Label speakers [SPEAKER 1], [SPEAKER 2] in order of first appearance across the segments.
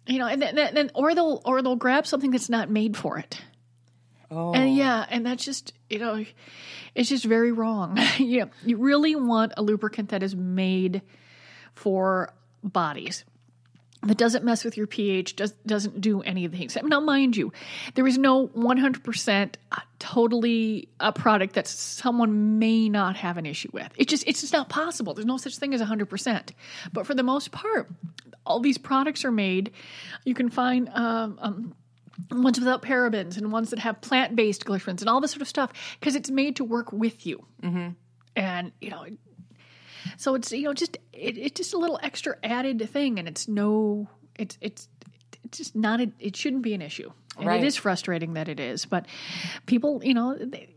[SPEAKER 1] and or they'll grab something that's not made for it.
[SPEAKER 2] Oh.
[SPEAKER 1] And that's just, it's just very wrong. You really want a lubricant that is made for bodies, that doesn't mess with your pH, doesn't do any of the things. Now, mind you, there is no 100% totally a product that someone may not have an issue with. It's just not possible. There's no such thing as 100%. But for the most part, all these products are made. You can find ones without parabens and ones that have plant-based glycerins and all this sort of stuff because it's made to work with you.
[SPEAKER 2] Mm-hmm.
[SPEAKER 1] And, so it's, it's just a little extra added thing, and it's just not, it shouldn't be an issue. And
[SPEAKER 2] right.
[SPEAKER 1] It is frustrating that it is, but people, they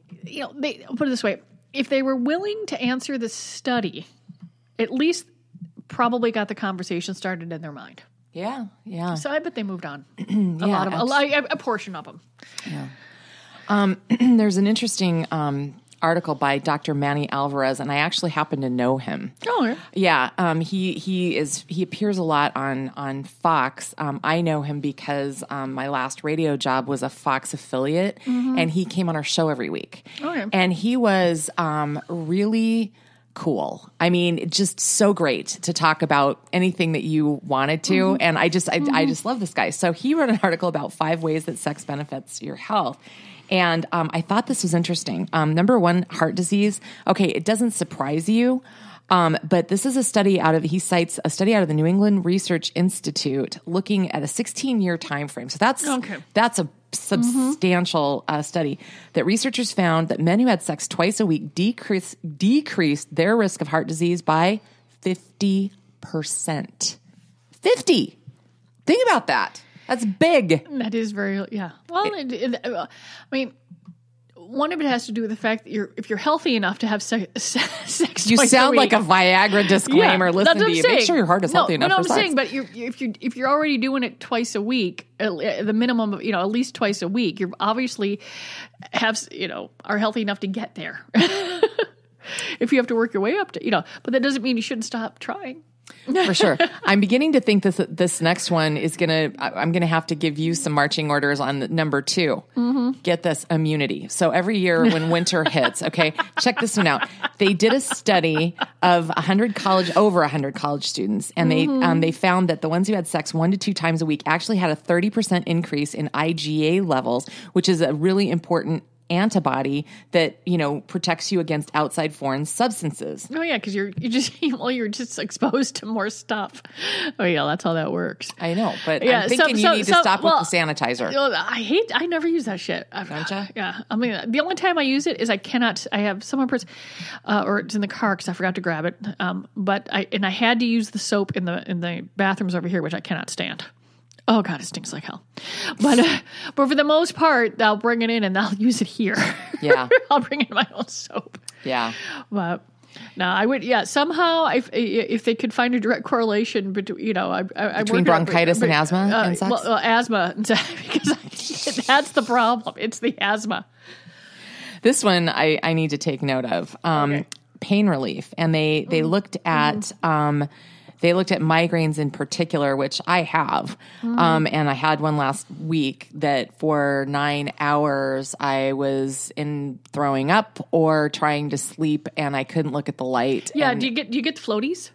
[SPEAKER 1] put it this way, if they were willing to answer the study, at least probably got the conversation started in their mind.
[SPEAKER 2] Yeah. Yeah.
[SPEAKER 1] So I bet they moved on. A portion of them.
[SPEAKER 2] Yeah. There's an interesting, article by Dr. Manny Alvarez, and I actually happen to know him.
[SPEAKER 1] Oh,
[SPEAKER 2] yeah. He appears a lot on Fox. I know him because my last radio job was a Fox affiliate, and he came on our show every week.
[SPEAKER 1] Okay.
[SPEAKER 2] And he was really cool. I mean, just so great to talk about anything that you wanted to. And I just love this guy. So he wrote an article about 5 ways that sex benefits your health. And I thought this was interesting. Number 1, heart disease. Okay, it doesn't surprise you, but this is a study he cites a study out of the New England Research Institute looking at a 16-year time frame. So that's a substantial study that researchers found that men who had sex twice a week decreased their risk of heart disease by 50%. 50. Think about that. That's big.
[SPEAKER 1] That is very, yeah. Well, I mean, one of it has to do with the fact that if you're healthy enough to have sex
[SPEAKER 2] you
[SPEAKER 1] twice
[SPEAKER 2] sound
[SPEAKER 1] a week,
[SPEAKER 2] like a Viagra disclaimer.
[SPEAKER 1] Yeah,
[SPEAKER 2] listen to you. Make sure your heart is healthy enough for sex.
[SPEAKER 1] I'm saying, but if you're already doing it twice a week, the minimum of at least twice a week, you're obviously are healthy enough to get there. If you have to work your way up to but that doesn't mean you shouldn't stop trying.
[SPEAKER 2] For sure. I'm beginning to think this next one I'm going to have to give you some marching orders on number 2. Mm-hmm. Get this, immunity. So every year when winter hits, okay, check this one out. They did a study of over 100 college students, and they found that the ones who had sex 1 to 2 times a week actually had a 30% increase in IgA levels, which is a really important antibody that protects you against outside foreign substances.
[SPEAKER 1] Oh yeah, because you're just exposed to more stuff. Oh yeah, that's how that works.
[SPEAKER 2] I know, but I'm thinking you need to stop with the sanitizer.
[SPEAKER 1] I never use that shit.
[SPEAKER 2] Don't you?
[SPEAKER 1] Yeah, I mean the only time I use it is I have someone or it's in the car because I forgot to grab it. But I had to use the soap in the bathrooms over here, which I cannot stand. Oh God, it stinks like hell. But for the most part, I'll bring it in and I'll use it here.
[SPEAKER 2] Yeah.
[SPEAKER 1] I'll bring in my own soap.
[SPEAKER 2] Yeah.
[SPEAKER 1] But no, I would, somehow if they could find a direct correlation between,
[SPEAKER 2] between bronchitis and asthma and sex?
[SPEAKER 1] Well, asthma, because that's the problem. It's the asthma.
[SPEAKER 2] This one I need to take note of. Pain relief. And they looked at, they looked at migraines in particular, which I have. And I had one last week that for 9 hours I was throwing up or trying to sleep and I couldn't look at the light.
[SPEAKER 1] Yeah. Do you get the floaties?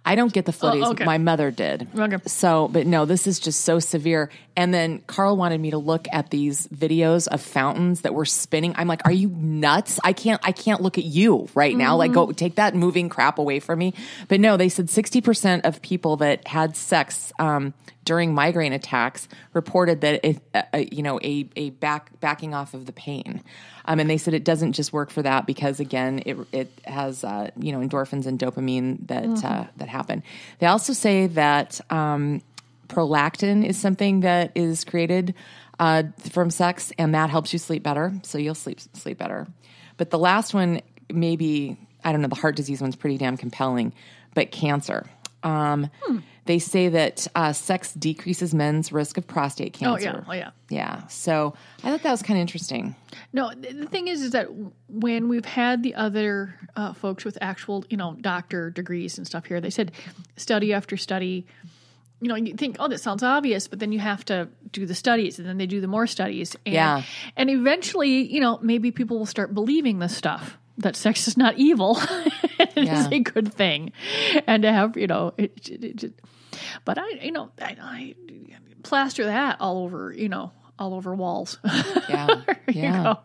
[SPEAKER 2] I don't get the floaties.
[SPEAKER 1] Oh, okay.
[SPEAKER 2] My mother did.
[SPEAKER 1] Okay.
[SPEAKER 2] So, but no, this is just so severe. And then Carl wanted me to look at these videos of fountains that were spinning. I'm like, are you nuts? I can't look at you right now. Like, go take that moving crap away from me. But no, they said 60% of people that had sex during migraine attacks reported that a backing off of the pain. And they said it doesn't just work for that because again, it has endorphins and dopamine that happen. They also say that prolactin is something that is created from sex, and that helps you sleep better. So you'll sleep better. But the last one, maybe I don't know. The heart disease one's pretty damn compelling, but cancer. They say that sex decreases men's risk of prostate cancer.
[SPEAKER 1] Oh, yeah.
[SPEAKER 2] Yeah. So I thought that was kind of interesting.
[SPEAKER 1] No, the thing is that when we've had the other folks with actual, doctor degrees and stuff here, they said study after study, you think, oh, that sounds obvious, but then you have to do the studies, and then they do the more studies. And,
[SPEAKER 2] Yeah.
[SPEAKER 1] And eventually, maybe people will start believing this stuff, that sex is not evil. It is a good thing. And to have, but I plaster that all over walls.
[SPEAKER 2] Yeah.
[SPEAKER 1] You go.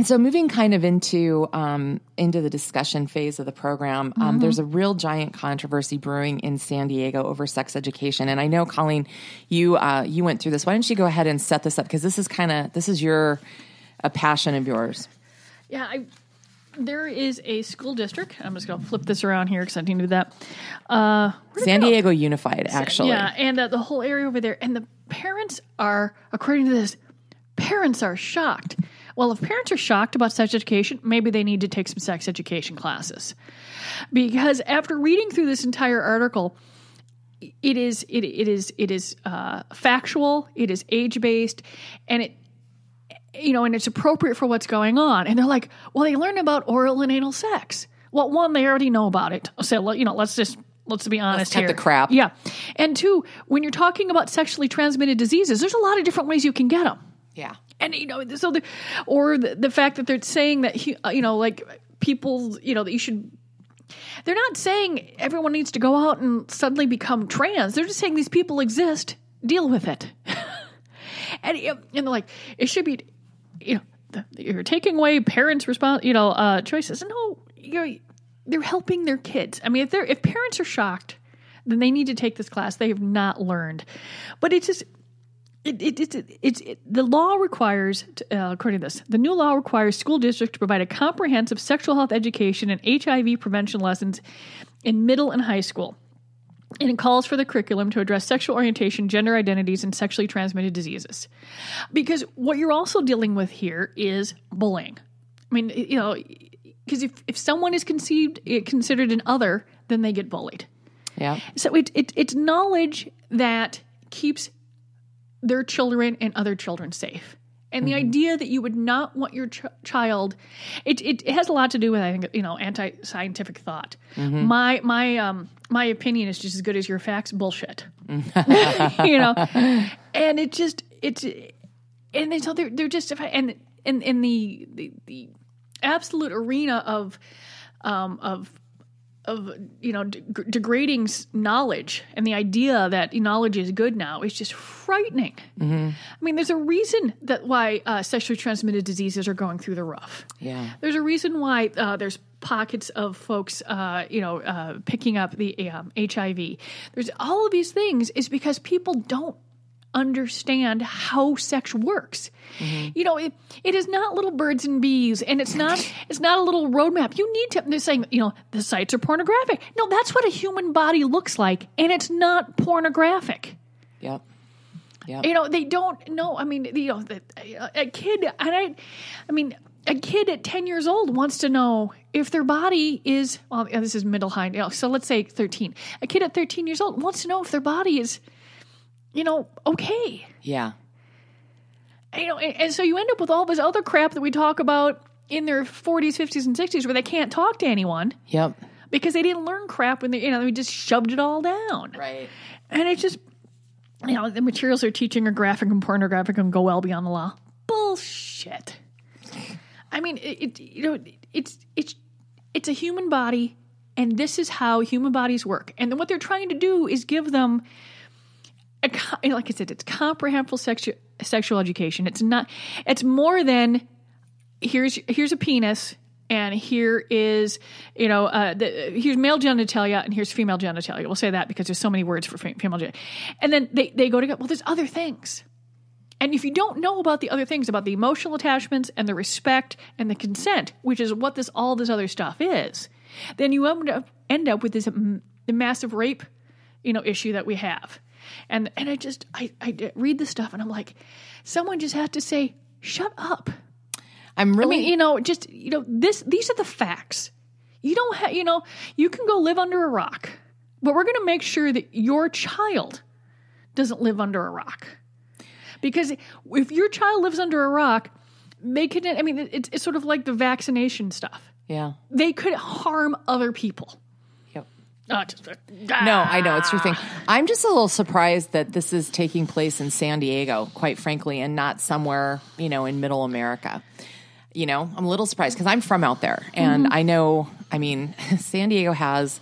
[SPEAKER 2] So moving kind of into the discussion phase of the program, there's a real giant controversy brewing in San Diego over sex education. And I know, Colleen, you went through this. Why don't you go ahead and set this up? Because this is a passion of yours.
[SPEAKER 1] Yeah. There is a school district. I'm just going to flip this around here because I need to do that.
[SPEAKER 2] San Diego Unified, actually.
[SPEAKER 1] Yeah. And the whole area over there. And the parents are, according to this, parents are shocked. Well, if parents are shocked about sex education, maybe they need to take some sex education classes. Because after reading through this entire article, it is factual, it is age-based, and and it's appropriate for what's going on. And they're like, well, they learn about oral and anal sex. Well, one, they already know about it. So, let's be honest here.
[SPEAKER 2] Let's cut the crap.
[SPEAKER 1] Yeah. And two, when you're talking about sexually transmitted diseases, there's a lot of different ways you can get them.
[SPEAKER 2] Yeah.
[SPEAKER 1] And, so the fact that they're saying that, people, that you should, they're not saying everyone needs to go out and suddenly become trans. They're just saying these people exist, deal with it. and they're like, it should be, you're taking away parents' choices. No, they're helping their kids. I mean, if parents are shocked, then they need to take this class. They have not learned. But it's just, the law requires, according to this, the new law requires school districts to provide a comprehensive sexual health education and HIV prevention lessons in middle and high school. And it calls for the curriculum to address sexual orientation, gender identities, and sexually transmitted diseases. Because what you're also dealing with here is bullying. I mean, because if someone is considered an other, then they get bullied.
[SPEAKER 2] Yeah.
[SPEAKER 1] So it's knowledge that keeps their children and other children safe. And the idea that you would not want your child, it has a lot to do with, I think, anti-scientific thought. My opinion is just as good as your facts. Bullshit. And so they're just, and in the absolute arena of degrading knowledge, and the idea that knowledge is good now is just frightening. I mean, there's a reason why sexually transmitted diseases are going through the roof.
[SPEAKER 2] Yeah.
[SPEAKER 1] There's a reason why there's pockets of folks, picking up the HIV. There's all of these things is because people don't understand how sex works. It is not little birds and bees, and it's not a little roadmap. You need to, they're saying, the sites are pornographic. No, that's what a human body looks like, and it's not pornographic.
[SPEAKER 2] Yep.
[SPEAKER 1] They don't know. I mean, a kid, a kid at 10 years old wants to know if their body is, this is middle high, so let's say 13. A kid at 13 years old wants to know if their body is, okay.
[SPEAKER 2] Yeah.
[SPEAKER 1] And so you end up with all this other crap that we talk about in their 40s, 50s, and 60s where they can't talk to anyone.
[SPEAKER 2] Yep.
[SPEAKER 1] Because they didn't learn crap when they just shoved it all down.
[SPEAKER 2] Right.
[SPEAKER 1] And it's just, the materials they're teaching are graphic and pornographic and go well beyond the law. Bullshit. I mean, it's a human body, and this is how human bodies work. And then what they're trying to do is give them, like I said, it's comprehensive sexual education. It's more than here's a penis, and here is, here's male genitalia and here's female genitalia. We'll say that because there's so many words for female genitalia. And then they go together. Well, there's other things. And if you don't know about the other things, about the emotional attachments and the respect and the consent, which is what all this other stuff is, then you end up with this massive rape, issue that we have. And I read this stuff and I'm like, someone just has to say, shut up. These are the facts. You don't have, you can go live under a rock, but we're going to make sure that your child doesn't live under a rock. Because if your child lives under a rock, they could, it's sort of like the vaccination stuff.
[SPEAKER 2] Yeah.
[SPEAKER 1] They could harm other people.
[SPEAKER 2] Yep.
[SPEAKER 1] No,
[SPEAKER 2] I know. It's your thing. I'm just a little surprised that this is taking place in San Diego, quite frankly, and not somewhere, in middle America. I'm a little surprised because I'm from out there. And I know, San Diego has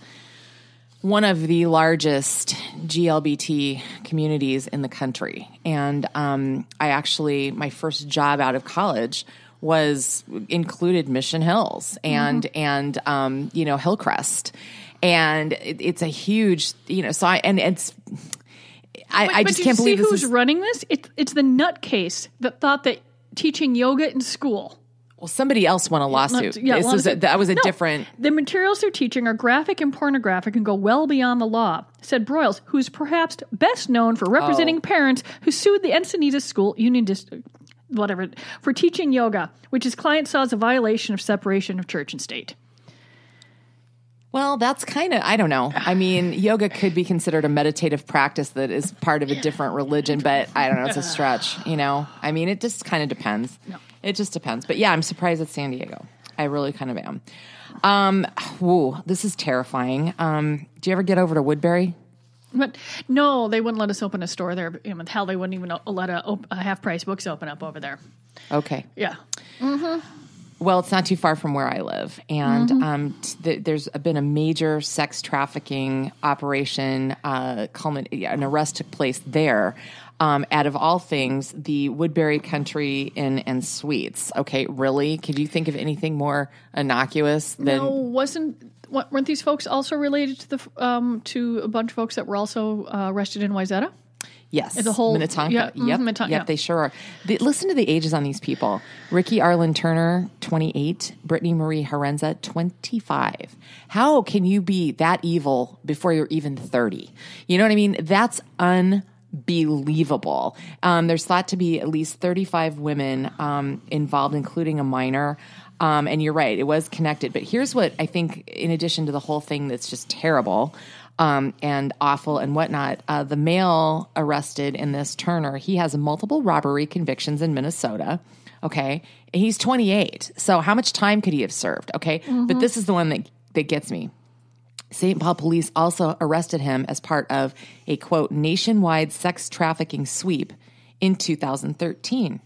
[SPEAKER 2] one of the largest GLBT communities in the country. And my first job out of college included Mission Hills and Hillcrest. And it's a huge, I just can't believe
[SPEAKER 1] this who's running this? It's the nutcase that thought that teaching yoga in school.
[SPEAKER 2] Well, somebody else won a lawsuit. That was a different.
[SPEAKER 1] The materials they're teaching are graphic and pornographic and go well beyond the law, said Broyles, who's perhaps best known for representing parents who sued the Encinitas School Union District, for teaching yoga, which his client saw as a violation of separation of church and state.
[SPEAKER 2] Well, that's kind of, I don't know. Yoga could be considered a meditative practice that is part of a different religion, but I don't know. It's a stretch, it just kind of depends. No. It just depends. But yeah, I'm surprised it's San Diego. I really kind of am. This is terrifying. Do you ever get over to Woodbury?
[SPEAKER 1] But no, they wouldn't let us open a store there. Hell, they wouldn't even let a half-price books open up over there.
[SPEAKER 2] Okay.
[SPEAKER 1] Yeah.
[SPEAKER 2] Well, it's not too far from where I live. And there's been a major sex trafficking operation. An arrest took place there. Out of all things, the Woodbury Country Inn and Suites. Okay, really? Could you think of anything more innocuous than...
[SPEAKER 1] No, weren't these folks also related to a bunch of folks that were also arrested in Wayzata?
[SPEAKER 2] Yes.
[SPEAKER 1] The whole
[SPEAKER 2] Minnetonka.
[SPEAKER 1] Yeah,
[SPEAKER 2] yep.
[SPEAKER 1] Minnetonka,
[SPEAKER 2] yep, they sure are. Listen to the ages on these people. Ricky Arlen Turner, 28. Brittany Marie Horenza, 25. How can you be that evil before you're even 30? You know what I mean? That's unbelievable. There's thought to be at least 35 women involved, including a minor. And you're right, it was connected. But here's what I think, in addition to the whole thing that's just terrible and awful and whatnot, the male arrested in this, Turner, he has multiple robbery convictions in Minnesota. Okay. He's 28. So how much time could he have served? Okay. But this is the one that gets me. St. Paul police also arrested him as part of a, quote, nationwide sex trafficking sweep in 2013.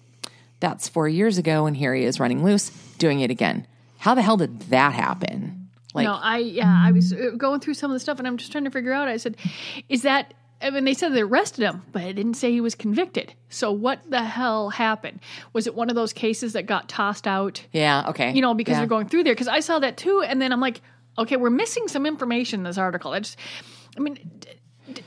[SPEAKER 2] That's 4 years ago, and here he is running loose, doing it again. How the hell did that happen?
[SPEAKER 1] I was going through some of the stuff, and I'm just trying to figure out. I said, is that... they said they arrested him, but it didn't say he was convicted. So what the hell happened? Was it one of those cases that got tossed out?
[SPEAKER 2] Yeah, okay.
[SPEAKER 1] Because they're going through there. Because I saw that too, and then I'm like, okay, we're missing some information in this article. Don't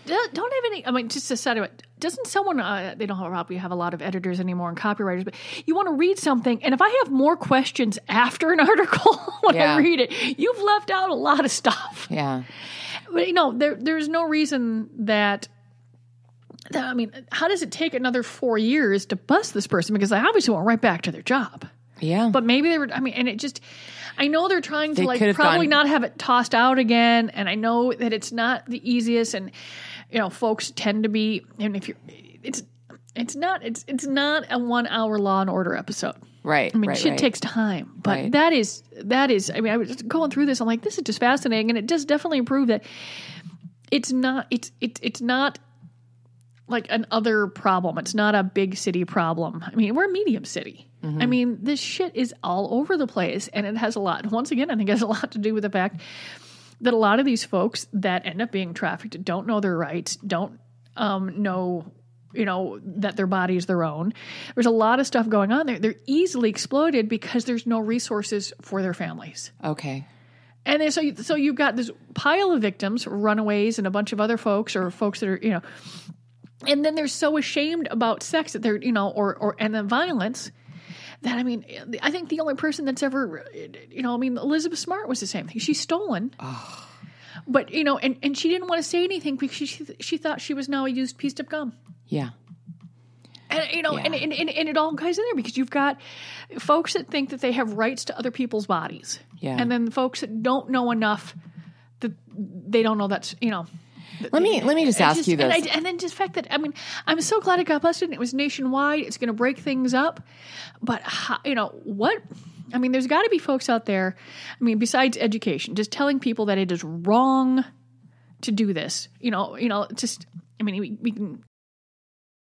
[SPEAKER 1] have any. Just to say, doesn't someone? They don't probably have a lot of editors anymore and copywriters, but you want to read something, and if I have more questions after an article when I read it, you've left out a lot of stuff.
[SPEAKER 2] Yeah.
[SPEAKER 1] But there's no reason that. How does it take another 4 years to bust this person? Because they obviously went right back to their job.
[SPEAKER 2] Yeah.
[SPEAKER 1] But maybe they were. And it just. I know they're trying to probably not have it tossed out again, and I know that it's not the easiest, and folks tend to be, and if you're, it's not a 1 hour Law and Order episode,
[SPEAKER 2] right?
[SPEAKER 1] Shit takes time, but that is. I was just going through this. I'm like, this is just fascinating, and it does definitely prove that it's not like an other problem. It's not a big city problem. We're a medium city. Mm-hmm. This shit is all over the place, and it has a lot. Once again, I think it has a lot to do with the fact that a lot of these folks that end up being trafficked don't know their rights, don't know, that their body is their own. There's a lot of stuff going on there. They're easily exploited because there's no resources for their families.
[SPEAKER 2] Okay.
[SPEAKER 1] And then, so you've got this pile of victims, runaways, and a bunch of other folks, or folks that are, and then they're so ashamed about sex that they're, and then violence. That, I think the only person that's ever, Elizabeth Smart was the same thing. She's stolen. Oh. But, and she didn't want to say anything because she thought she was now a used piece of gum.
[SPEAKER 2] Yeah.
[SPEAKER 1] And, and it all goes in there because you've got folks that think that they have rights to other people's bodies.
[SPEAKER 2] Yeah.
[SPEAKER 1] And then folks that don't know enough that they don't know that's,
[SPEAKER 2] Let me just ask you this.
[SPEAKER 1] And then just the fact that, I'm so glad it got busted and it was nationwide. It's going to break things up. But, what? There's got to be folks out there, besides education, just telling people that it is wrong to do this. Just, I mean, we can